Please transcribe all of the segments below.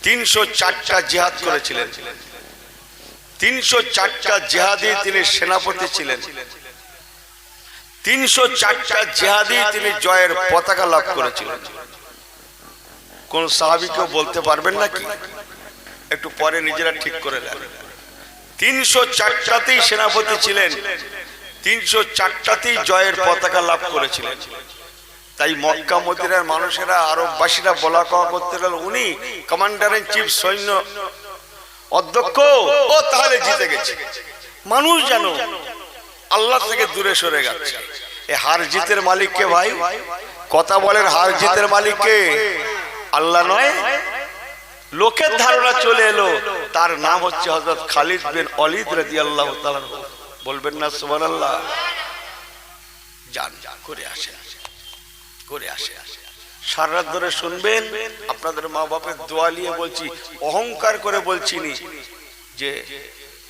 304টা জিহাদ করেছিলেন, 304টা জিহাদে তিনি সেনাপতি ছিলেন, 304টা জিহাদে তিনি জয়ের পতাকা লাভ করেছিলেন। কোন সাহাবীকে বলতে পারবেন নাকি? একটু পরে নিজেরা ঠিক করে নেন। 304টাতেই সেনাপতি ছিলেন, 304টাতেই জয়ের পতাকা লাভ করেছিলেন। তাই মক্কা মদিনার মানুষেরা, আরববাসীরা বলা কওয়া করতে গেল উনি কমান্ডার ইন চিফ, সৈন্য অধ্যক্ষ, ও তাহলে জিতে গেছে। মানুষ যেন আল্লাহ থেকে দূরে সরে গেছে। এই হার জিতের মালিক কে ভাই? কথা বলেন, হার জিতের মালিক কে? আল্লাহ নয়? লোকের ধারণা চলে এলো তার নাম হচ্ছে হযরত খালিদ বিন ওয়ালিদ রাদিয়াল্লাহু তাআলা। বলবেন না সুবহানাল্লাহ? যান করে আসেন, করে আসে। সারা রাত ধরে শুনবেন। আপনাদের মা বাপের দোয়া নিয়ে বলছি, অহংকার করে বলছিনি, যে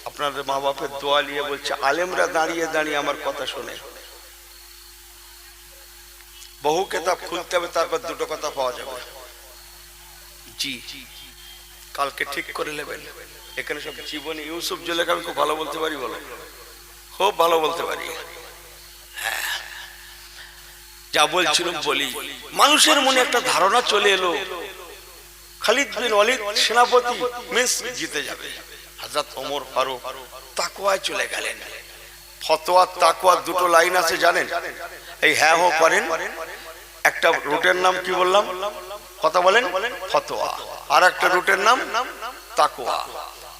আপনাদের মা বাপের দোয়া নিয়ে বলছি। আলেমরা দাঁড়িয়ে দাঁড়িয়ে আমার কথা শোনে। বহু কিতাব খুলতে হবে, তারপর দুটো কথা পাওয়া যাবে। জি, কালকে ঠিক করে নেবেন। এখানে সব জীবনী ইউসুফ জুলেখা আমি খুব ভালো বলতে পারি, বলো, খুব ভালো বলতে পারি। হ্যাঁ, যা বলছিলাম বলি। মানুষের মনে একটা ধারণা চলে এলো খালিদ বিন ওয়ালিদ সেনাপতি মিস জিতে যাবে। হযরত ওমর ফারুক তাকওয়ায় চলে গেলেন। ফতোয়া তাকওয়া দুটো লাইন আছে জানেন? এই হ্যাঁ হো করেন। একটা রুটের নাম কি বললাম? কথা বলেন, ফতোয়া। আর একটা রুটের নাম তাকওয়া।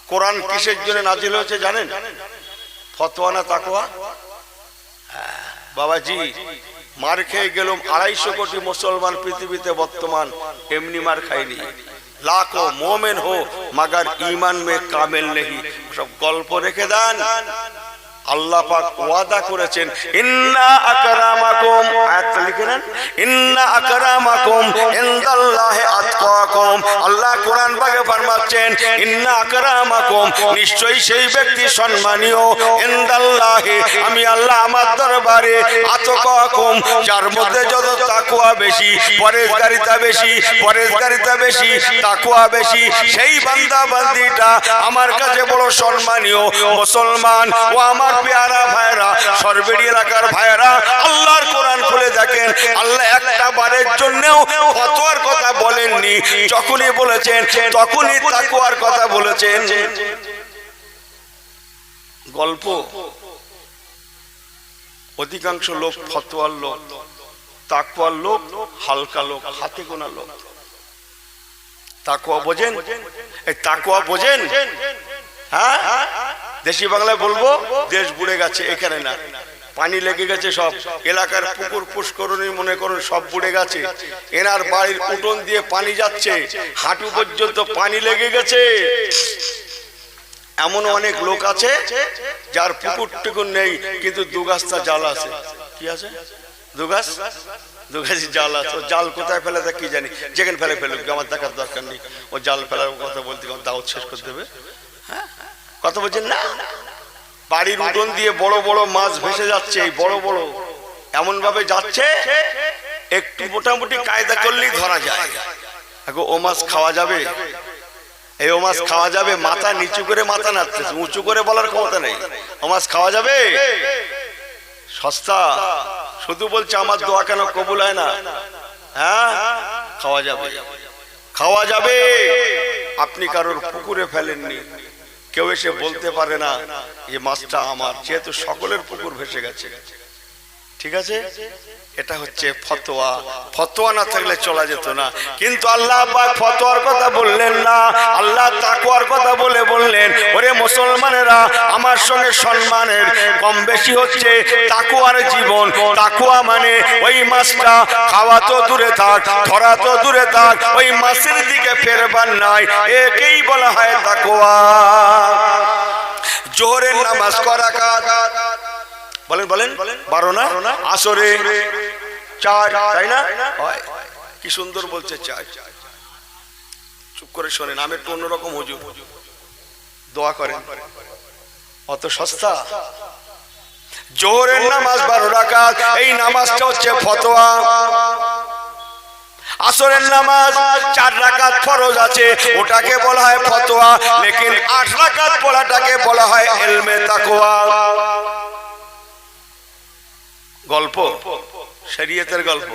কোরআন কিসের জন্য নাজিল হয়েছে জানেন? ফতোয়া না তাকওয়া? বাবাজি, মার খেয়ে গেলাম 250 কোটি মুসলমান পৃথিবীতে বর্তমান, এমনি মার খায়নি। লাখো মোমেন হো মगर ईमान में कामिल नहीं। সব গল্প রেখে দেন। আল্লাহ পাক ওয়াদা করেছেন, ইন্না আকরামাকুম, আয়াত লিখে নেন, ইন্না আকরামাকুম ইনদাল্লাহি আতকাকুম। আল্লাহ কোরআন পাকে ফরমাচ্ছেন, ইন্না আকরামাকুম, নিশ্চয়ই সেই ব্যক্তি সম্মানীয়, ইনদাল্লাহি, আমি আল্লাহ আমার দরবারে, আতকাকুম, যার মধ্যে যত তাকওয়া বেশি, পরহেজগারিতা বেশি, পরহেজগারিতা বেশি, তাকওয়া বেশি, সেই বান্দা বান্দিটা আমার কাছে বড় সম্মানীয়। মুসলমান ও আমার প্যারা ভাইরা, সরবেড়ি এলাকার ভাইরা, আল্লাহর কোরআন খুলে দেখেন। আল্লাহ একটা বারের জন্যও ফতোয়ার কথা বলেননি। যখনই বলেছেন তখনই তাকওয়ার কথা বলেছেন। গল্প, অধিকাংশ লোক ফতোয়ার লোক, তাকওয়ার লোক হালকা লোক, হাতে গোনা লোক। তাকওয়া বোঝেন? এই তাকওয়া বোঝেন? হ্যাঁ, দেশি বাংলায় বলবো, দেশ বুড়ে গেছে। এখানে না, পানি লেগে গেছে সব এলাকার পুকুর পুষ্করণী মনে করুন সব বুড়ে গেছে। এনার বাড়ির উঠোন দিয়ে পানি যাচ্ছে, হাঁটু পর্যন্ত পানি লেগে গেছে। এমন অনেক লোক আছে যার পুকুর টুকুর নেই, কিন্তু দুগাছটা জাল আছে। কি আছে? দুগাছ, দুগাছি জাল আছে। ও জাল কোথায় ফেলে তা কি জানি, যেখানে ফেলে ফেলুক, আমার দেখার দরকার নেই। ও জাল ফেলার কথা বলতে দাওয়াত শেষ করে দেবে। হ্যাঁ, কথা বলছেন না? বাড়ির উঠোন দিয়ে বড় বড় মাছ ভেসে যাচ্ছে, বড় বড়, এমন ভাবে যাচ্ছে একটু মোটামুটি কায়দা করলেই ধরা যায়। এখন ও মাছ খাওয়া যাবে? এই ও মাছ খাওয়া যাবে? মাথা নিচু করে মাথা নাড়ছে, উঁচু করে বলার ক্ষমতা নেই। ও মাছ খাওয়া যাবে? সস্তা। শুধু বলছে আমার দোয়া কেন কবুল হয় না? হ্যাঁ, খাওয়া যাবে, খাওয়া যাবে। আপনি কারোর পুকুরে ফেলেননি, কেউ এসে বলতে পারে না যে মাছটা আমার, যেহেতু সকলের পুকুর ভেসে গেছে। ঠিক আছে, এটা হচ্ছে ফতোয়া। ফতোয়া না থাকলে চলা যেত না। কিন্তু আল্লাহ পাক ফতোয়ার কথা বললেন না, আল্লাহ তাকওয়ার কথা বললেন, ওরে মুসলমানেরা, আমার সঙ্গে সম্মানের কম বেশি হচ্ছে তাকওয়ার জীবন। তাকওয়া মানে ওই মাছটা খাওয়া তো দূরে থাক, ধরা তো দূরে থাক, ওই মাছের দিকে ফেরবার নাই, একেই বলা হয় তাকওয়া। জোহরের নামাজ করা কাজ, বলেন বলেন, 12 না? আসরে 4, তাই না? কি সুন্দর বলছে 4। চুপ করে শোনেন, আমি একটু অন্যরকম হুজুর, দোয়া করেন। অত সস্তা? জোহরের নামাজ 12 রাকাত, এই নামাজটা হচ্ছে ফতোয়া। আসরের নামাজ 4 রাকাত ফরজ আছে, ওটাকে বলা হয় ফতোয়া, লেকিন 8 রাকাত পড়াটাকে বলা হয় ইলমে তাকওয়া। গল্প, শরীয়তের গল্প।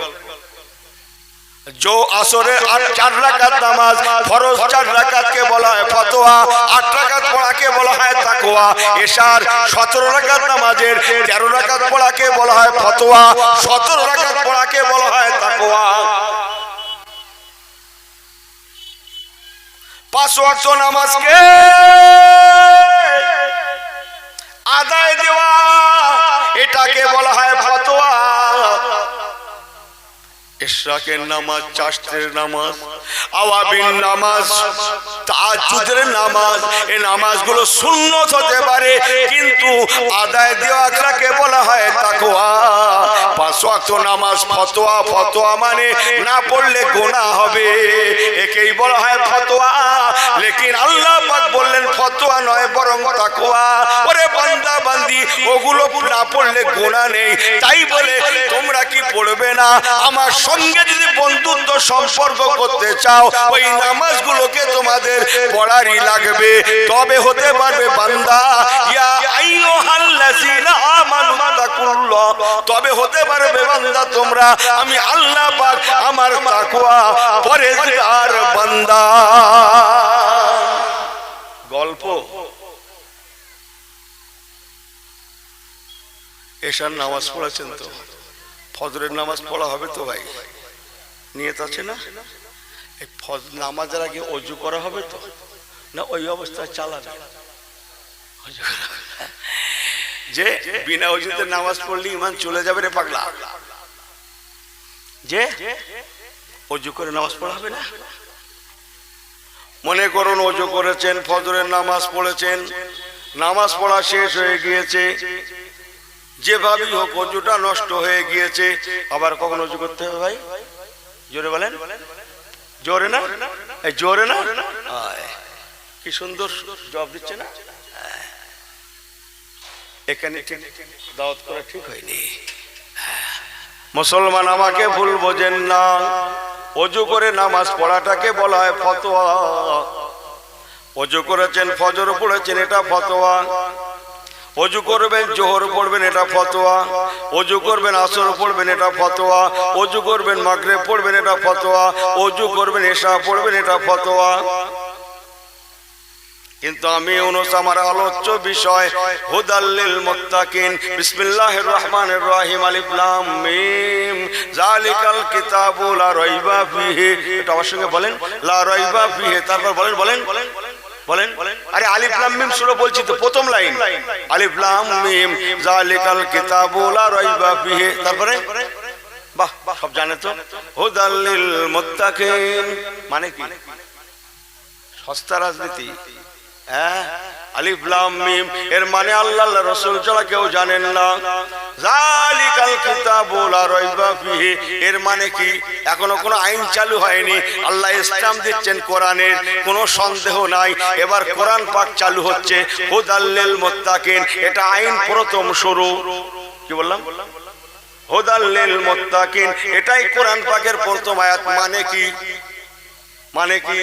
जो আসরে 4 রাকাত নামাজ ফরজ, 4 রাকাতকে বলা হয় ফতোয়া, 8 রাকাত পড়াকে বলা হয় তাকওয়া। এশার 17 রাকাত নামাজের 13 রাকাত পড়াকে বলা হয় ফতোয়া, 17 রাকাত পড়াকে বলা হয় তাকওয়া। 5 ওয়াক্ত নামাজকে আদায় দেওয়া, এটাকে বলা হয় ফতোয়া। ইশরাকের নামাজ, চাশতের নামাজ, আওয়াবিন নামাজ, তাহাজ্জুদের নামাজ, এই নামাজগুলো সুন্নত হতে পারে, কিন্তু আদায় দেওয়াকে বলা হয় তাকওয়া। 5 ওয়াক্ত নামাজ ফতোয়া, ফতোয়া মানে না পড়লে গুনাহ হবে, একেই বলা হয় ফতোয়া। লেকিন আল্লাহ পাক বললেন ফতোয়া নয় বরং তাকওয়া। ওরে বান্দা বান্দি, ওগুলো না পড়লে গুনাহ নেই, তাই বলে তোমরা কি পড়বে না? আমার সঙ্গে যদি বন্ধুত্ব সম্পর্ক করতে চাও, ওই নামাজগুলোকে তোমাদের পড়ারই লাগবে, তবে হতে পারবে বান্দা। ইয়া আইয়ুহাল্লাযীনা আমানু তাকুল্লাহ, তবে হতে পারবে বান্দা তোমরা আমি আল্লাহ পাক আমার তাকওয়া পরহেজগার বান্দা। গল্প, এশার নামাজ পড়েছেন তো? ফজরের নামাজ পড়া হবে তো ভাই? নিয়ত আছে না? এই ফজর নামাজের আগে ওযু করা হবে তো? না ওই অবস্থায় চালাবে? যে বিনা ওযুতে নামাজ পড়লে ঈমান চলে যাবে রে পাগলা, যে ওযু করে নামাজ পড়া হবে না? মনে করুন ওযু করেছেন, ফজরের নামাজ পড়েছেন, নামাজ পড়া শেষ হয়ে গিয়েছে, যেভাবেই হোক ওযুটা নষ্ট হয়ে গিয়েছে, আবার কখন ওযু করতে হবে ভাই? জোরে বলেন, জোরে না? এই জোরে না? কি সুন্দর জবাব দিচ্ছে না? এখানে ঠিক দাওয়াত করা ঠিক হয়নি। মুসলমান আমাকে ভুল বোঝেন না, ওযু করে নামাজ পড়াটাকে বলা হয় ফতোয়া। ওযু করেছেন, ফজর পড়েছেন, এটা ফতোয়া। ওযু করবেন, জোহর পড়বেন, এটা ফতোয়া। ওযু করবেন, আসর পড়বেন, এটা ফতোয়া। ওযু করবেন, মাগরিব পড়বেন, এটা ফতোয়া। ওযু করবেন, এশা পড়বেন, এটা ফতোয়া। কিন্তু আমি আমার আলোচ্য বিষয় হুদাল্লিল মুত্তাকিন। বিসমিল্লাহির রহমানির রহিম, আলিফ লাম মিম, যালিকাল কিতাবু লা রাইবা ফিহি। এটা আমার সঙ্গে বলেন, লা রাইবা ফিহি। তারপর বলেন বলেন বলেন। আরে আলিফ লাম মিম সূরা বলছি তো, প্রথম লাইন আলিফ লাম মিম, যালিকাল কিতাবু লা রাইবা ফিহি। তারপরে বাহ, সব জানে তো। হুদাল্লিল মুত্তাকিন মানে কি? সস্তা রাজনীতি? আলিফ লাম মিম এর মানে আল্লাহ রাসূল ছাড়া কেউ জানেন না। যালিকাল কিতাবু লা রাইবা ফিহি এর মানে কি? এখনো কোনো আইন চালু হয়নি, আল্লাহ ইসলাম দিচ্ছেন কোরআনের, কোনো সন্দেহ নাই। এবার কোরআন পাক চালু হচ্ছে, হুদাল্লিল মুত্তাকিন, এটা আইন প্রথম শুরু। কি বললাম? হুদাল্লিল মুত্তাকিন, এটাই কোরআন পাকের প্রথম আয়াত। মানে কি? মানে কি?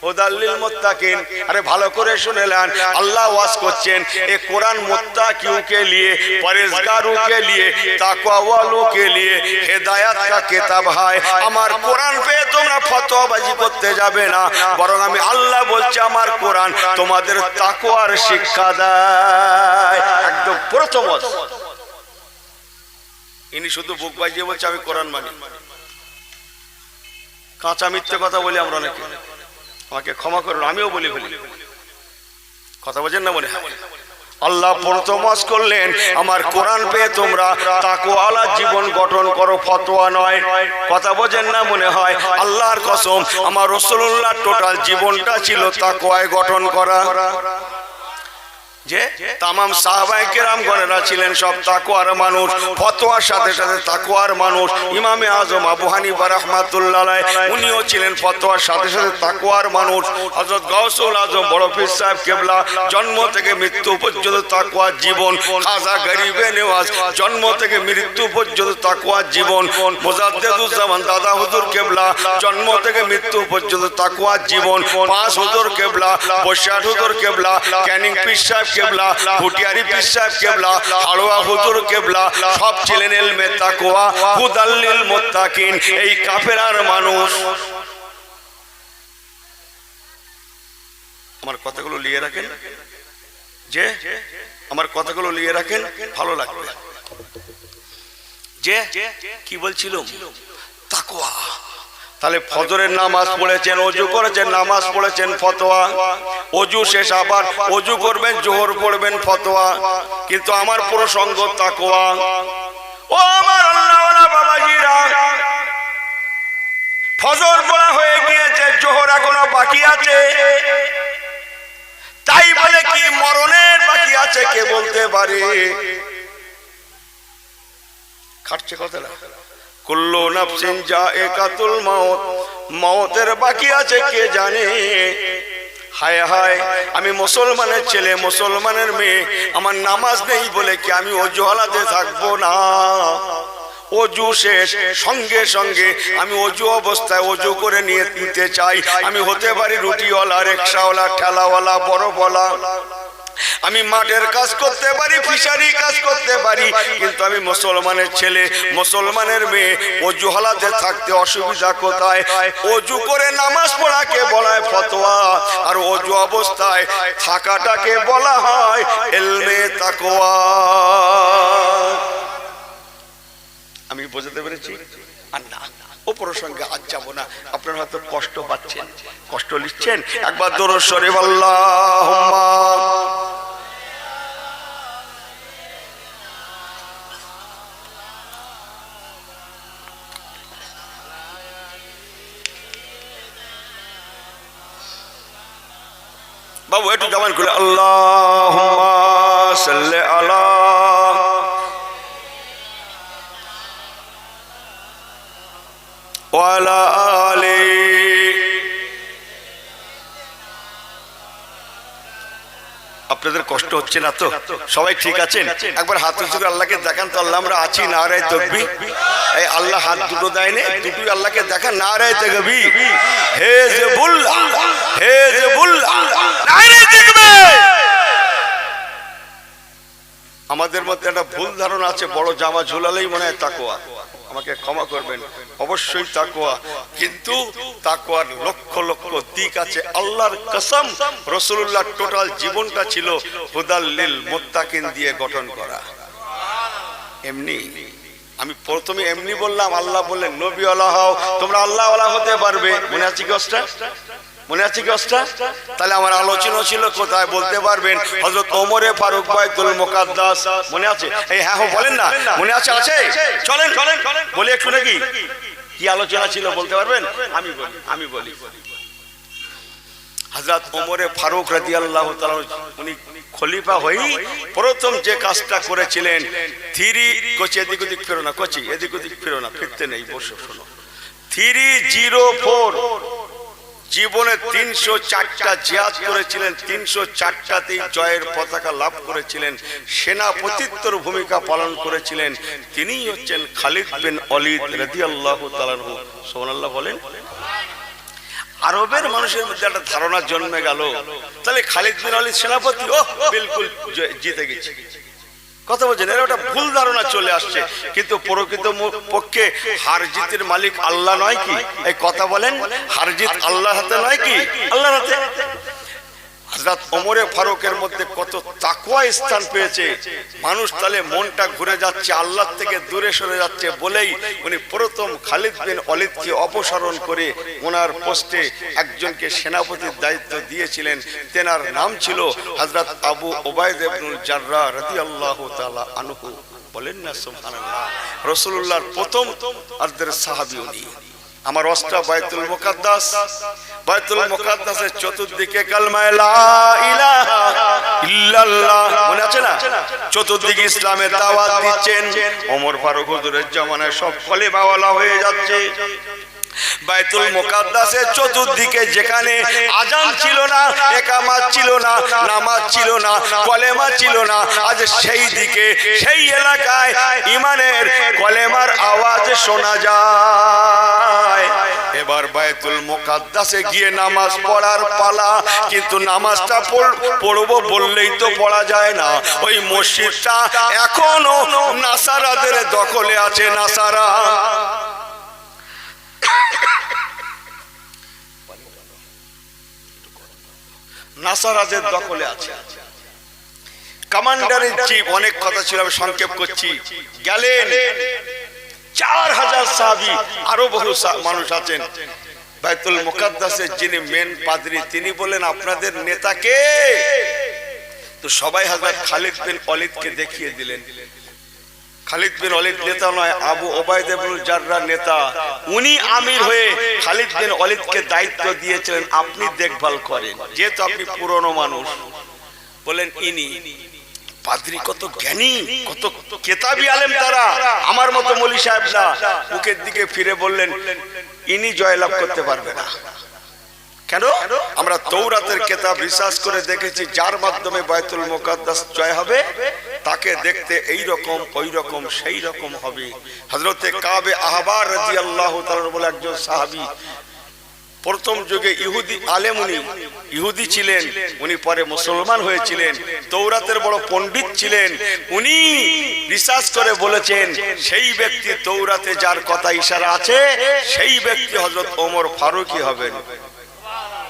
হুদাল্লিল মুত্তাকিন। আরে ভালো করে শুনে নেন, আল্লাহ ওয়াজ করছেন এ কোরআন মুত্তাকিও के लिए, পরহেজগারোं के लिए, তাকওয়া वालों के लिए হেদায়েত का কিতাব है। আমার কোরআন पे তোমরা ফতোয়াবাজি করতে যাবে না, বরং আমি আল্লাহ বলছি আমার কোরআন তোমাদের তাকওয়ার শিক্ষা দেয়। একদম প্রথম ওয়াজ। ইনি শুধু বুক বাজিয়ে বলছে আমি কোরআন মানি। কাঁচা মিথ্যে কথা বলি আমরা অনেকে, আমাকে ক্ষমা করুন, আমিও বলি ফেলি। কথা বোঝেন না মনে হয়? আল্লাহ প্রথম ওয়াজ করলেন আমার কোরআন পেয়ে তোমরা তাকওয়ালা জীবন গঠন করো, ফতোয়া নয়। কথা বোঝেন না মনে হয়? আল্লাহর কসম আমার রাসূলুল্লাহ টোটাল জীবনটা ছিল তাকওয়ায় গঠন করা। যে তামাম সাহাবায়ে কেরামগণেরা ছিলেন সব তাকওয়ার মানুষ, ফতোয়ার সাথে সাথে তাকওয়ার মানুষ। ইমামে আজম আবু হানিফা রাহমাতুল্লাহ আলাইহি উনিও ছিলেন ফতোয়ার সাথে সাথে তাকওয়ার মানুষ। হযরত গাউসুল আজম বড় পীর সাহেব কেবলা জন্ম থেকে মৃত্যু পর্যন্ত তাকওয়ার জীবন। খাজা গরিবে নেওয়াজ জন্ম থেকে মৃত্যু পর্যন্ত তাকওয়ার জীবন। মুজাদ্দিদুজ্জামান দাদা হুজুর কেবলা জন্ম থেকে মৃত্যু পর্যন্ত তাকওয়ার জীবন। পাঁচ হুজুর কেবলা, বৈশাখ হুজুর কেবলা, ক্যানিং পীর সাহেব কেবলা, ভুটিয়ারি পীর সাহেব কেবলা, হাড়োয়া হুজুর কেবলা সব ছিলেন ইলমে তাকওয়া, হুদাল্লিল মুত্তাকিন। এই কাফেরার মানুষ। আমার কথাগুলো লিয়ে রাখেন, যে আমার কথাগুলো লিয়ে রাখেন, ভালো লাগবে। যে কি বলছিল? তাকওয়া। তাহলে ফজরের নামাজ পড়েছেন, ওযু করেছেন, নামাজ পড়েছেন, ফতোয়া। ওযু শেষ আবার ওযু করবেন, জোহর পড়বেন, ফতোয়া। কিন্তু আমার প্রসঙ্গ তাকওয়া। ও আমার আল্লাহওয়ালা বাবাজিরা, ফজর পড়া হয়ে গিয়েছে, জোহর এখনো বাকি আছে। তাই বলে কি মরণের বাকি আছে কে বলতে পারে? খাটছে কথাটা। কুল্লু নাফসিন যায়কাতুল মাউত, মওতের বাকি আছে কে জানে। হায় হায়, আমি মুসলমানের ছেলে, মুসলমানের মেয়ে, আমার নামাজ নেই বলে কি আমি ওযুওয়ালাতে থাকবো না? ওযু শেষ সঙ্গে সঙ্গে আমি ওযু অবস্থায় ওযু করে নিতে চাই। আমি হতে পারি রুটিওয়ালা, রিকশাওয়ালা, ঠেলাওয়ালা, বড়ওয়ালা। আমি মাঠের কাজ করতে পারি, ফিশারি কাজ করতে পারি, কিন্তু আমি মুসলমানের ছেলে, মুসলমানের মেয়ে। ওযু হালাতে থাকতে অসুবিধা কোথায়? ওযু করে নামাজ পড়াকে বলা হয় ফতোয়া, আর ওযু অবস্থায় থাকাটাকে বলা হয় ইলমে তাকওয়া। আমি বোঝাতে পেরেছি? আর না, ও প্রসঙ্গে আজ যাব না। আপনারা হয়তো কষ্ট পাচ্ছেন, কষ্ট লিখছেন। একবার দরুদ শরীফ আল্লাহুম্মা বাবু একটু জবান করে আল্লাহুম্মা সাল্লি আলা ওয়া আলা আলি। আপনাদের কষ্ট হচ্ছে না তো? সবাই ঠিক আছেন? একবার হাত উঁচু করে আল্লাহকে দেখান তো, আল্লাহ আমরা আছি। নারায়ে তাকবীর। এই আল্লাহ হাত দুটো দেয় না, দুটোই আল্লাহকে দেখান। নারায়ে তাকবীর, হিজবুল্লাহ, হিজবুল্লাহ, নারায়ে তাকবীর। আমাদের মধ্যে একটা ভুল ধারণা আছে, বড় জামা ঝুলালেই মনে হয় তাকওয়া। আমাকে ক্ষমা করবেন, অবশ্যই তাকওয়া, কিন্তু তাকওয়ার লক্ষ লক্ষ দিক আছে। আল্লাহর কসম, রাসূলুল্লাহ টোটাল জীবনটা ছিল হুদাল্লিল মুত্তাকিন দিয়ে গঠন করা। এমনি আমি প্রথমে এমনি বললাম, আল্লাহ বললেন নবীওয়ালা হও, তোমরা আল্লাহওয়ালা হতে পারবে। মনে আছে কি অবস্থা? মনে আছে কি অবস্থা? তাহলে আমার আলোচনা ছিল কোথায় বলতে পারবেন? হযরত ওমরে ফারুক বাইতুল মুকাদ্দাস। মনে আছে? এই হ্যাঁ বলেন না, মনে আছে? আছে? চলেন চলেন বলি একটু নাকি কি আলোচনা ছিল বলতে পারবেন? আমি বলি। হযরত ওমরে ফারুক রাদিয়াল্লাহু তাআলা উনি খলিফা হয়ে প্রথম যে কাজটা করেছিলেন, কোচি এদিক ওদিক ফেরো না, কোচি এদিক ওদিক ফেরো না, ফিরতে নেই, বসে শোনো। 304 জীবনে 304টা জিহাদ করেছিলেন, 304টাতেই জয়ের পতাকা লাভ করেছিলেন, সেনাপতিত্বর ভূমিকা পালন করেছিলেন। তিনিই হচ্ছেন খালিদ বিন ওয়ালিদ রাদিয়াল্লাহু তাআলা আনহু। সুবহানাল্লাহ বলেন। আরবের মানুষের মধ্যে একটা ধারণা জন্মে গেল, তাহলে খালিদ বিন ওয়ালিদ সেনাপতি, ও বিলকুল জিতে গেছে। কথা বলছেন, এর একটা ভুল ধারণা চলে আসছে। কিন্তু প্রকৃত পক্ষে হার জিতের মালিক আল্লাহ নয় কি? এই কথা বলেন, হার জিত আল্লাহর হাতে নয় কি? আল্লাহর হাতে। হযরত ওমরে ফারুকের মধ্যে কত তাকওয়া স্থান পেয়েছে। মানুষ তাহলে মনটা ঘুরে যাচ্ছে, আল্লাহ থেকে দূরে সরে যাচ্ছে বলেই উনি প্রথম খালিদ বিন ওয়ালিদকে অপসারণ করে ওনার পোস্টে একজনকে সেনাপতির দায়িত্ব দিয়েছিলেন। তেনার নাম ছিল হযরত আবু উবাইদা ইবনুল জাররাহ রাদিয়াল্লাহু তাআলা আনহু। বলেন না সুবহানাল্লাহ। রাসূলুল্লাহর প্রথম আরদের সাহাবী উনি। আমার অষ্টা বাইতুল মুকাদ্দাস, বাইতুল মুকাদ্দাসের চতুর্দিকে কালমা লা ইলাহা ইল্লাল্লাহ, মনে আছে না? চতুর্দিকে ইসলামের দাওয়াত দিচ্ছেন। ওমর ফারুক হুজুরের জামানায় সব কলেমাওয়ালা হয়ে যাচ্ছে। বাইতুল মুকাদ্দাসের চতুর্দিকে যেখানে আজান ছিল না, ইকামত ছিল না, নামাজ ছিল না, কলেমা ছিল না, আজ সেই দিকে সেই এলাকায় ইমানের কলেমার আওয়াজ শোনা যায়। এবার বাইতুল মুকাদ্দাসে গিয়ে নামাজ পড়ার পালা, কিন্তু নামাজটা পড়বো বললেই তো পড়া যায় না। ওই মসজিদটা এখনো নাসারাদের দখলে আছে। নাসারাদের দখলে আছে। কমান্ডার ইন চিফ, অনেক কথা ছিল, আমি সংক্ষেপ করছি, গেলেন। 4000 সাহাবী, আরো বহু মানুষ আছেন। বাইতুল মুকাদ্দাসের যিনি মেন পাদ্রী, তিনি বলেন আপনাদের নেতা কে? তো সবাই হযরত খালিদ বিন ওয়ালিদকে দেখিয়ে দিলেন। খালিদ বিন ওয়ালিদ নেতা নয়, আবু ওবায়দা ইবনুল জাররাহ নেতা। উনি আমির হয়ে খালিদ বিন ওয়ালিদকে দায়িত্ব দিয়েছিলেন, আপনি দেখভাল করেন, যেহেতু আপনি পুরনো মানুষ। বলেন ইনি পাদ্রী কত জ্ঞানী, কত কেতাবি আলেম তারা, আমার মতো মৌলী সাহেব না। মুখের দিকে ফিরে বললেন ইনি জয়লাভ করতে পারবে না। কেন? আমরা তৌরাতের কিতাব রিসার্চ করে দেখেছি, যার মাধ্যমে বাইতুল মুকাদ্দাস জয় হবে তাকে দেখতে এই রকম ওই রকম সেই রকম হবে। হযরতে কাবে আহবার রাদিয়াল্লাহু তাআলা বলে একজন সাহাবী, প্রথম যুগে ইহুদি আলেম, উনি ইহুদি ছিলেন, উনি পরে মুসলমান হয়েছিলেন, তৌরাতের বড় পণ্ডিত ছিলেন। উনি রিসার্চ করে বলেছেন সেই ব্যক্তি তৌরাতে যার কথা ইশারা আছে সেই ব্যক্তি হযরত ওমর ফারুকই হবেন।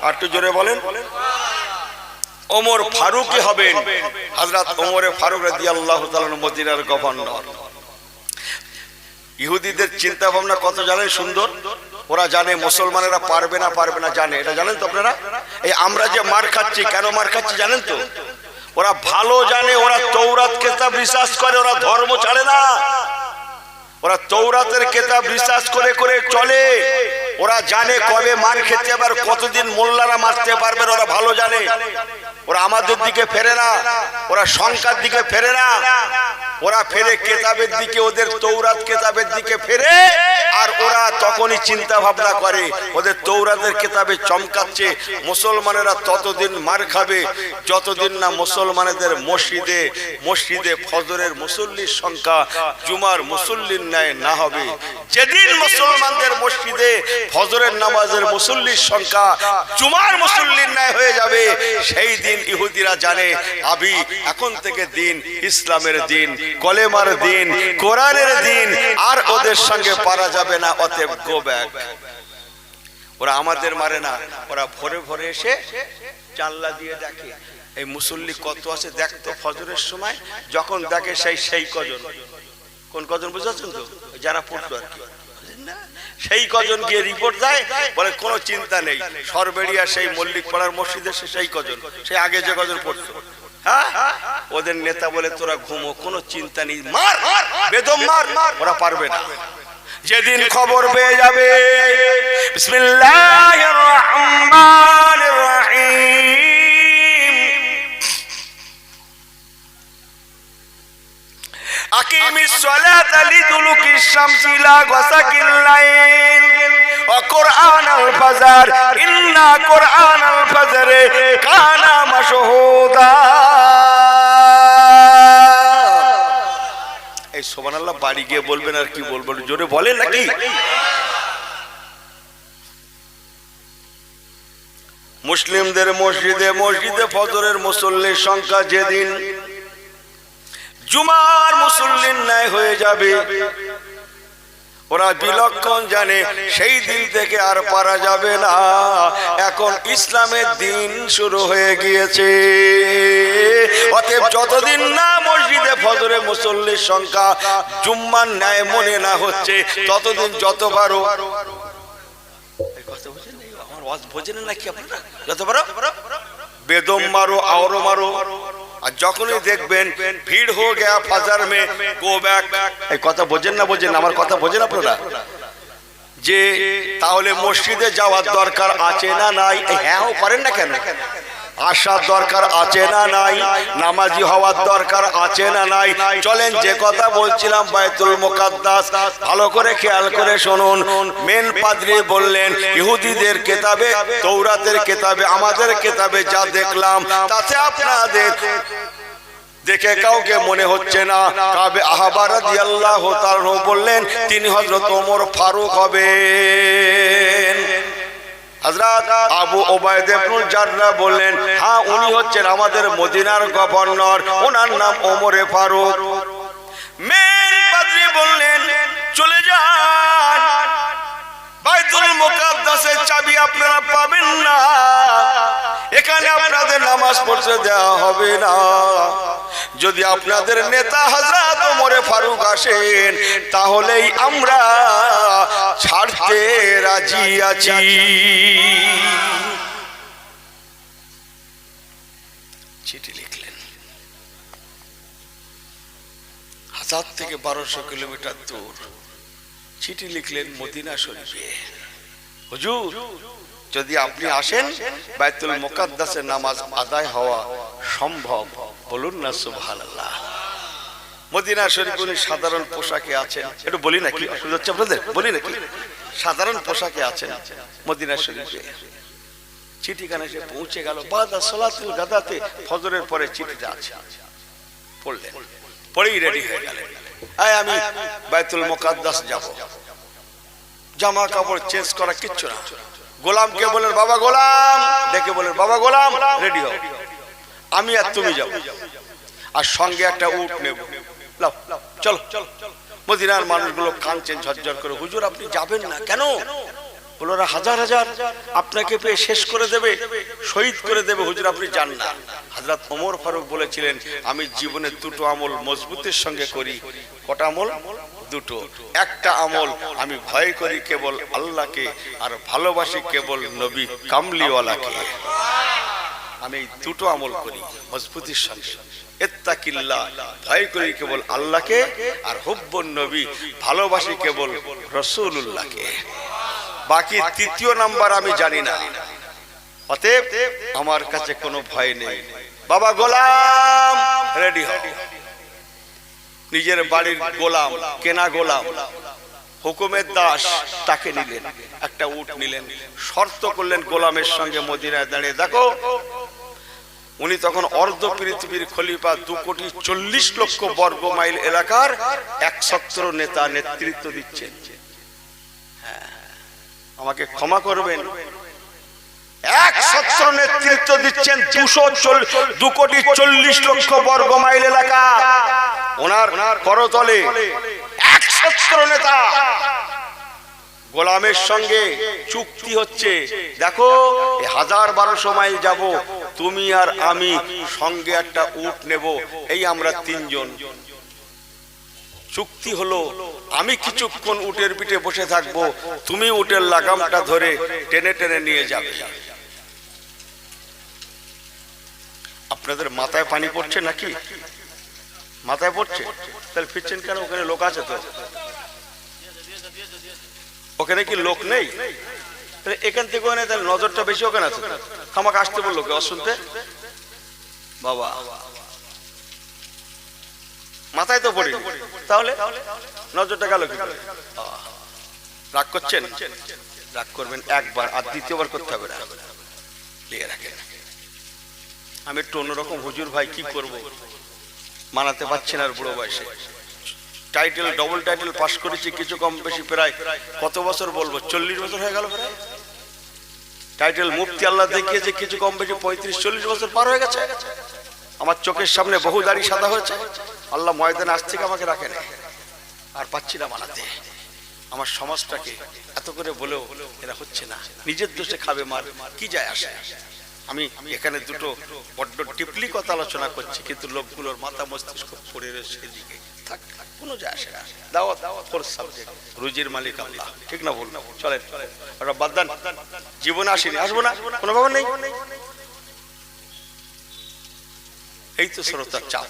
আর একটু জোরে বলেন, ওমর ফারুকই হবেন। হযরত ওমর ফারুক রাদিয়াল্লাহু তাআলা মদিনার গভর্নর। ইহুদিদের চিন্তা ভাবনা কত জানেন সুন্দর। ওরা জানে মুসলমানেরা পারবে না জানে। এটা জানেন তো আপনারা? এই আমরা যে মার খাচ্ছি, কেন মার খাচ্ছি জানেন তো? ওরা ভালো জানে, ওরা তৌরাত কিতাব রিসার্চ করে, ওরা ধর্ম ছাড়ে না। ওরা তৌরাতের কিতাব রিসার্চ করে করে চলে। ওরা জানে কবে মার খেতে হবে আর কতদিন মোল্লারা মারতে পারবে, ওরা ভালো জানে। ওরা আমাদের দিকে ফেরে না, ওরা সংখ্যার দিকে ফেরে না, ওরা ফেরে কেতাবের দিকে, ওদের তৌরাত কেতাবের দিকে ফেরে। আর ওরা তখনই চিন্তা ভাবনা করে ওদের তৌরাতের কেতাবে চমকাচ্ছে, মুসলমানেরা ততদিন মার খাবে যতদিন না মুসলমানদের মসজিদে ফজরের মুসল্লির সংখ্যা জুমার মুসল্লির ন্যায় না হবে। যেদিন মুসলমানদের মসজিদে ফজরের নামাজের মুসল্লির সংখ্যা জুমার মুসল্লির ন্যায় হয়ে যাবে, সেই দিন ইহুদিরা জানে আবি এখন থেকে দিন ইসলামের দিন, কলেমার দিন, কোরআনের দিন, আর ওদের সঙ্গে পারা যাবে না, অতএব গো ব্যাক। ওরা আমাদের মারে না, ওরা ভোরে ভোরে এসে জানলা দিয়ে দেখে এই মুসল্লি কত আছে দেখতো ফজরের সময়। যখন দেখে সেই কজন, কোন কজন বুঝাচ্ছেন তো, যারা পড়তো আর কি, সেই কজন গিয়ে রিপোর্ট দেয়, বলে কোনো চিন্তা নেই, সরবেড়িয়া সেই মল্লিক পাড়ার মসজিদে সেই কজন, সেই আগে যে কজন পড়তো। হ্যাঁ, ওদের নেতা বলে তোরা ঘুমো, কোনো চিন্তা নেই, মার বেদম মার, ওরা পারবে না। যেদিন খবর পেয়ে যাবে বিসমিল্লাহির রহমানির রহিম, আকিমিস সালাতা লিদুলুকিশ শামসি লা গাসাকিল লাইল ওয়া কুরআনাল ফাজর ইন্না কুরআনাল ফাজরে কানা মাশহুদা। এই সুবহানাল্লাহ বাড়ি গিয়ে বলবেন, আর কি বলবেন, জোরে বলেন নাকি? মুসলিমদের মসজিদে ফজরের মুসল্লির সংখ্যা যেদিন জুমার মুসল্লির ন্যায় হয়ে যাবে, ওরা বিলক্ষণ জানে সেই দিন থেকে আর পারা যাবে না, এখন ইসলামের দিন শুরু হয়ে গিয়েছে। অতএব যতদিন না মসজিদে ফজরে মুসল্লির সংখ্যা জুম্মার ন্যায় মনে না হচ্ছে, ততদিন যত পারো, আমার ওয়াজ বোঝেন নাকি আপনারা, যত পারো বেদম মারো, আওরো মারো। আর যখনই দেখবেন ভিড় হয়ে গেয়া ফাজার মে গো ব্যাক। এই কথা বোঝেন না, আমার কথা বোঝেন আপনারা? যে তাহলে মসজিদে যাওয়ার দরকার আছে না নাই? হ্যাঁ পারেন না কেন? আসার দরকার আছে না নাই? নামাজি হওয়ার দরকার আছে না নাই? চলেন যে কথা বলছিলাম বাইতুল মুকাদ্দাস ভালো করে খেয়াল করে শুনুন। মেন পাদ্রী বললেন ইহুদিদের কিতাবে, তৌরাতের কিতাবে, আমাদের কিতাবে যা দেখলাম তাতে আপনাদের দেখে কাউকে মনে হচ্ছে না কাবে আহবার রাদিয়াল্লাহু তাআলা বললেন তিনি হযরত ওমর ফারুক হবেন। হযরত আবু ওবায়দা ইবনুল জাররাহ বললেন হ্যাঁ উনি হচ্ছেন আমাদের মদিনার গভর্নর, ওনার নাম ওমরে ফারুক। মেন পাদ্রী বললেন চলে যান, বাইতুল মুকাদ্দাসের চাবি আপনারা পাবেন না, এখানে আপনাদের নামাজ পড়তে দেওয়া হবে না। যদি আপনাদের নেতা হযরত ওমরে ফারুক আসেন তাহলেই আমরা ছাড়তে রাজি আছি। চিঠি লিখলেন 1000 থেকে 1200 কিলোমিটার দূর, চিঠি লিখলেন মদিনা শরীফে, হুজুর যদি আপনি আসেন বাইতুল মুকাদ্দাসের নামাজ আদায় হওয়া সম্ভব, বলুন না সুবহানাল্লাহ। মদিনা শরীফে উনি সাধারণ পোশাকে আছেন, একটু বলি নাকি অসুবিধা হচ্ছে আপনাদের? বলি নাকি সাধারণ পোশাকে আছেন মদিনা শরীফে। চিঠিখানা এসে পৌঁছে গেল বাদা সালাতুল গাদাতে, ফজরের পরে চিঠিটা আছে, পড়লেন, পড়েই রেডি হয়ে গেলেন আমি বাইতুল মুকাদ্দাস যাব। জামা কাপড় চেঞ্জ করা কিচ্ছু না, গোলামকে বলেন বাবা গোলাম, ডেকে বলেন বাবা গোলাম রেডি হও, আমি আর তুমি যাবো, আর সঙ্গে একটা উট নেব, চলো। মদিনার মানুষগুলো কাঁদছেন ঝরঝর করে, হুজুর আপনি যাবেন না কেন? বলো ওরা হাজার হাজার আপনাকে পেয়ে শেষ করে দেবে, শহীদ করে দেবে, হুজুর আপনি যান না। হযরত ওমর ফারুক বলেছিলেন আমি জীবনে দুটো আমল মজবুতের সঙ্গে করি। কটা আমল? দুটো। একটা আমল আমি ভয় করি কেবল আল্লাহকে, আর ভালোবাসি কেবল নবী কামলিওয়ালাকে। আমি এই দুটো আমল করি মজবুতির সঙ্গে। ইত্তাকিল্লাহ, ভয় করি কেবল আল্লাহকে, আর হুব্বুন নবী, ভালোবাসি কেবল রাসূলুল্লাহকে। বাকি তৃতীয় নাম্বার আমি জানি না, অতএব আমার কাছে কোনো ভয় নেই। বাবা গোলাম রেডি হও। নিজের বাড়ির গোলাম, কেনা গোলাম, হুকুমের দাস, তাকে নিলেন, একটা উট নিলেন, শর্ত করলেন গোলামের সঙ্গে মদিনায় দাঁড়িয়ে দেখো উনি তখন অর্ধ পৃথিবীর খলিফা, 2,40,00,000 বর্গ মাইল এলাকার 117 নেতা নেতৃত্ব দিচ্ছেন। আমাকে ক্ষমা করবেন, 117 নেতৃত্ব দিচ্ছেন 2,40,00,000 বর্গ মাইল এলাকা, ওনার করতলে 117 নেতা। গোলামের সঙ্গে চুক্তি হচ্ছে, দেখো 1000-1200 মাইল যাব, তুমি আর আমি সঙ্গে একটা উট নেব, এই আমরা 3 জন। চুক্তি হলো আমি কিছুক্ষণ উটের পিঠে বসে থাকবো, তুমি উটের লাগামটা ধরে টেনে টেনে নিয়ে যাবে। আপনাদের মাথায় পানি পড়ছে নাকি? মাথায় পড়ছে? তাহলে ফিরছেন কেন? ওখানে লোক আছে তো, ওখানে কি লোক নেই? এখান থেকে ওখানে তাহলে নজরটা বেশি ওখানে আছে, আমাকে আসতে বললো কে অশুনতে? বাবা মাথায় তো পড়ি, তাহলে নজরটা গেল কি? রাগ করছেন? রাগ করবেন একবার, আর দ্বিতীয়বার করতে হবে না, লিখে রাখেন। আমি একটু অন্যরকম, হুজুর ভাই কি করব, মানাতে পারছি না আর বুড়ো বয়সে। টাইটেল, ডবল টাইটেল পাস করেছি, কিছু কম বেশি প্রায় কত বছর বলবো, 40 বছর হয়ে গেল প্রায়। টাইটেল মুফতি আল্লাহ দেখিয়েছে, কিছু কম বেশি 35-40 বছর পার হয়ে গেছে। আমার চোখের সামনে বহু দাড়ি সাদা হয়েছে, আল্লাহ ময়দানে আজ থেকে আমাকে রাখে না, আর পাচ্ছি না মানাতে। আমার সমাজটাকে এত করে বলেও এরা হচ্ছে না, নিজের দোষে খাবে মার, কি যায় আসে। আমি এখানে দুটো বড্ড টিপলি কথা আলোচনা করছি, কিন্তু লোকগুলোর মাথা মস্তিষ্ক পড়ে রয়েছে সেদিকে, থাক কোনো যায় আসে না। দাওয়াত ফোর সাবজেক্ট, রুজির মালিক আল্লাহ, ঠিক না ভুল? চলেন ওরা বাদ দেন, জীবনে আসেনি, আসবো না, কোনো ব্যাপার নেই। এই তো শ্রোতার চাপ।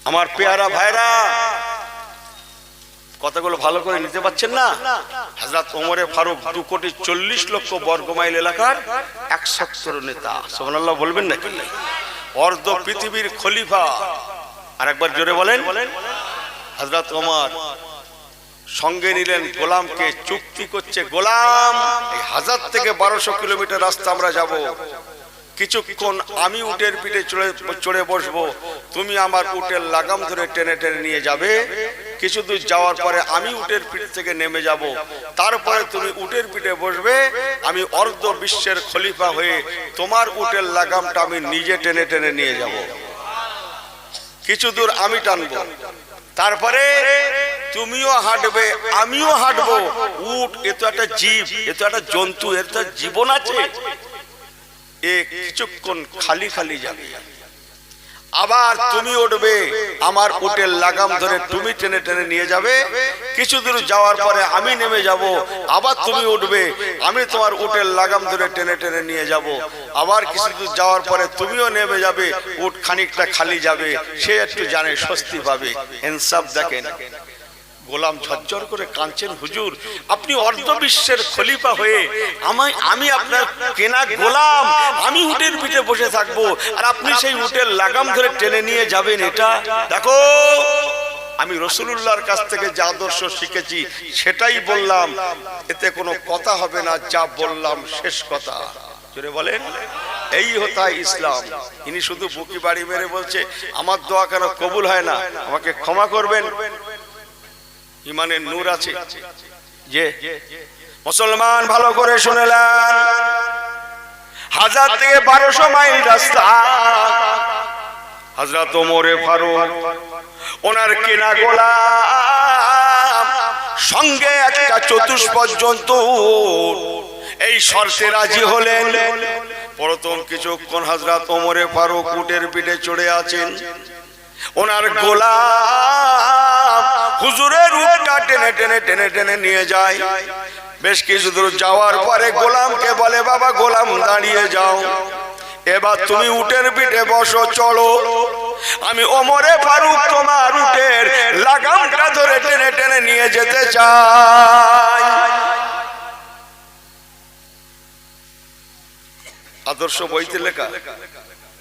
আমার পেয়ারা ভাইরা, কথাগুলো ভালো করে নিতে পারছেন না? হযরত ওমরে ফারুক 2,40,00,000 বর্গমাইল এলাকার 170 নেতা। সুবহানাল্লাহ বলবেন নাকি? অর্ধ পৃথিবীর খলিফা। আরেকবার জোরে বলেন। হযরত ওমর সঙ্গে নিলেন গোলামকে, চুক্তি করছে, গোলাম এই 1000 থেকে 1200 কিলোমিটার রাস্তা আমরা যাব, কিছুক্ষণ আমি উটের পিঠে চড়ে বসবো, তুমি আমার উটের লাগাম ধরে টেনে টেনে নিয়ে যাবে, কিছু দূর যাওয়ার পরে আমি উটের পিঠ থেকে নেমে যাব, তারপরে তুমি উটের পিঠে বসবে, আমি অর্ধ বিশ্বের খলিফা হয়ে তোমার উটের লাগামটা আমি নিজে টেনে টেনে নিয়ে যাব, কিছু দূর আমি টানবো, তারপরে তুমিও হাঁটবে আমিও হাঁটবো। উট এ তো একটা জীব, এ তো একটা জন্তু, এর তো জীবন আছে, এ কিছুক্ষণ খালি খালি যাবে, আবার তুমি উঠবে আমার উটের লাগাম ধরে তুমি টেনে টেনে নিয়ে যাবে, কিছু দূর যাওয়ার পরে আমি নেমে যাব, আবার তুমি উঠবে, আমি তোমার উটের লাগাম ধরে টেনে টেনে নিয়ে যাব, আবার কিছু দূর যাওয়ার পরে তুমিও নেমে যাবে, উট খানিকটা খালি যাবে, সে একটু জানে স্বস্তি পাবে। ইনসাফ দেখেন। গোলাম ঝরঝর করে কাঁদছেন, হুজুর আপনি অর্ধ বিশ্বের খলিফা হয়ে আমি আপনার কেনা গোলাম, আমি উটের পিঠে বসে থাকবো, আর আপনি সেই উটের লাগাম ধরে টেনে নিয়ে যাবেন, এটা দেখো আমি রাসূলুল্লাহর কাছ থেকে যে আদর্শ শিখেছি সেটাই বললাম, এতে কোনো কথা হবে না, যা বললাম শেষ কথা। জোরে বলেন। এই হতাই ইসলাম। ইনি শুধু বুকি বাড়ি মেরে বলছে আমার দোয়া কেন কবুল হয় না, আমাকে ক্ষমা করবেন, ইমানের নূর আছে। যে মুসলমান ভালো করে শুনেলেন, 1000 থেকে 1200 মাইল রাস্তা, হযরত ওমরে ফারুক ওনার কেনা গোলাম সঙ্গে একটা চতুষ্পদ জন্তু এই শর্তে রাজি হলেন। প্রথম কিছুক্ষণ হযরত ওমরে ফারুক উটের পিঠে চড়ে আছেন, ওনার গোলাম হুজুরের উটটা টেনে টেনে টেনে টেনে নিয়ে যায়। বেশ কিছু দূর যাওয়ার পরে গোলামকে বলে, বাবা গোলাম দাঁড়িয়ে যাও, এবার তুমি উটের পিঠে বসো, চলো, আমি ওমরে ফারুক তোমার উটের লাগামটা ধরে টেনে টেনে নিয়ে যেতে চাই। আদর্শ বইতে লেখা,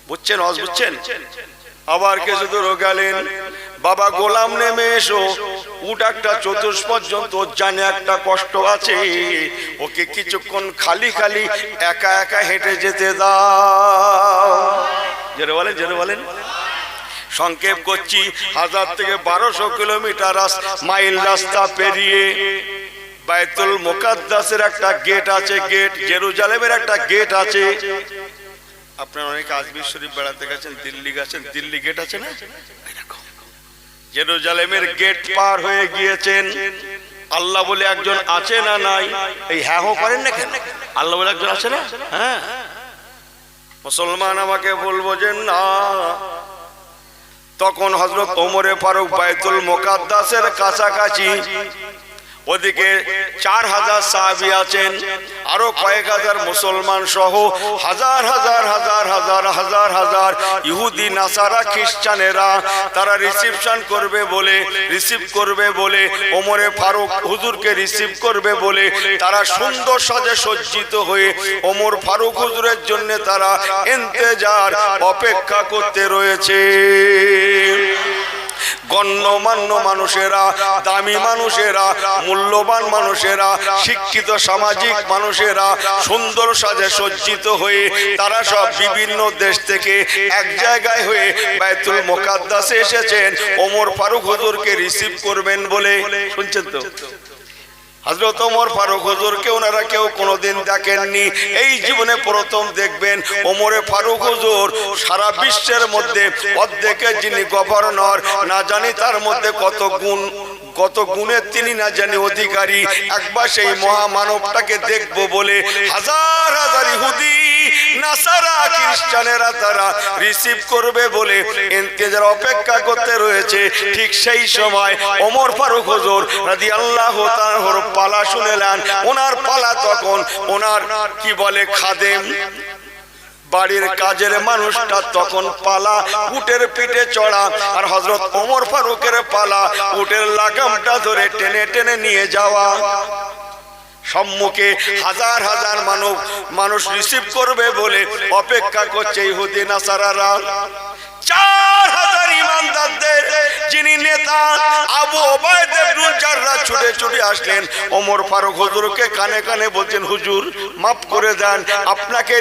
বুঝছেন? অজ বুঝছেন? আবার কিছু দূর গেলেন, বাবা গোলাম নেমে এসো, উট একটা চতুষ্পদ জন্তু, জানে একটা কষ্ট আছে, ওকে কিছুক্ষণ খালি খালি একা একা হেঁটে যেতে দাও। জোরে বলেন, জোরে বলেন। সংক্ষেপ করছি, 1000 থেকে 1200 কিলোমিটার মাইল রাস্তা পেরিয়ে বাইতুল মুকাদ্দাসের একটা গেট আছে, গেট জেরুজালেমের একটা গেট আছে। আপনারা অনেকে আজমির শরীফ বেড়াতে গেছেন, দিল্লি গেছেন, দিল্লি গেট আছে না, জেরুজালেমের গেট পার হয়ে গিয়েছেন। আল্লাহ বলে একজন আছে না নাই? এই হ্যাঁ হো করেন না কেন? আল্লাহ বলে একজন আছে না? হ্যাঁ। মুসলমান আমাকে বলবো যে না। তখন হযরত ওমরে ফারুক বাইতুল মুকাদ্দাসের কাছাকাছি, ওদিকে 4000 সাহাবী আছেন, আরো কয়েক হাজার মুসলমান সহ হাজার হাজার হাজার হাজার হাজার হাজার ইহুদি নাসারা খ্রিস্টানেরা, তারা রিসিভ করবে বলে ওমরে ফারুক হুজুরকে রিসিভ করবে বলে তারা সুন্দর সাজে সজ্জিত হয়ে ওমর ফারুক হুজুরের জন্য তারা ইন্তেজার অপেক্ষা করতে রয়েছে। গণ্যমান্য মানুষেরা, দামি মানুষেরা, মূল্যবান মানুষেরা, শিক্ষিত সামাজিক মানুষেরা সুন্দর সাজে সজ্জিত হয়ে তারা সব বিভিন্ন দেশ থেকে এক জায়গায় হয়ে বাইতুল মুকাদ্দাসে এসেছেন ওমর ফারুক হুজুরকে রিসিভ করবেন বলে। শুনছেন তো? হযরত ওমর ফারুক হুজুরকে ওনারা কেউ কোনোদিন দেখেননি, এই জীবনে প্রথম দেখবেন। ওমরে ফারুক হুজুর সারা বিশ্বের মধ্যে অর্ধেকের যিনি গভর্নর, না জানি তার মধ্যে কত গুণের তিনি না জানি অধিকারী। একবার সেই মহামানবটাকে দেখবো বলে হাজার হাজার ইহুদি নাসারা খ্রিস্টানেরা তারা রিসিভ করবে বলে ইন্তেজার অপেক্ষা করতে রয়েছে। ঠিক সেই সময় ওমর ফারুক হুজুর রাদিয়াল্লাহু তাআলার পালা শুনেলেন। ওনার পালা তখন ওনার কি বলে খাদেম বাড়ির কাজের মানুষটা তখন পালা উটের পিঠে চড়া, আর হযরত ওমর ফারুকের পালা উটের লাগামটা ধরে টেনে টেনে নিয়ে যাওয়া। সম্মুখে হাজার হাজার মানুষ রিসিভ করবে বলে অপেক্ষা করছে ইহুদি নাসারারা। 4000 ইমানদারদের যিনি নেতা আবু ওবায়দা ইবনুল জাররাহ ছুটে ছুটে আসলেন ওমর ফারুক হুজুরকে কানে কানে বলছেন, হুজুর মাফ করে দেন, আপনাকে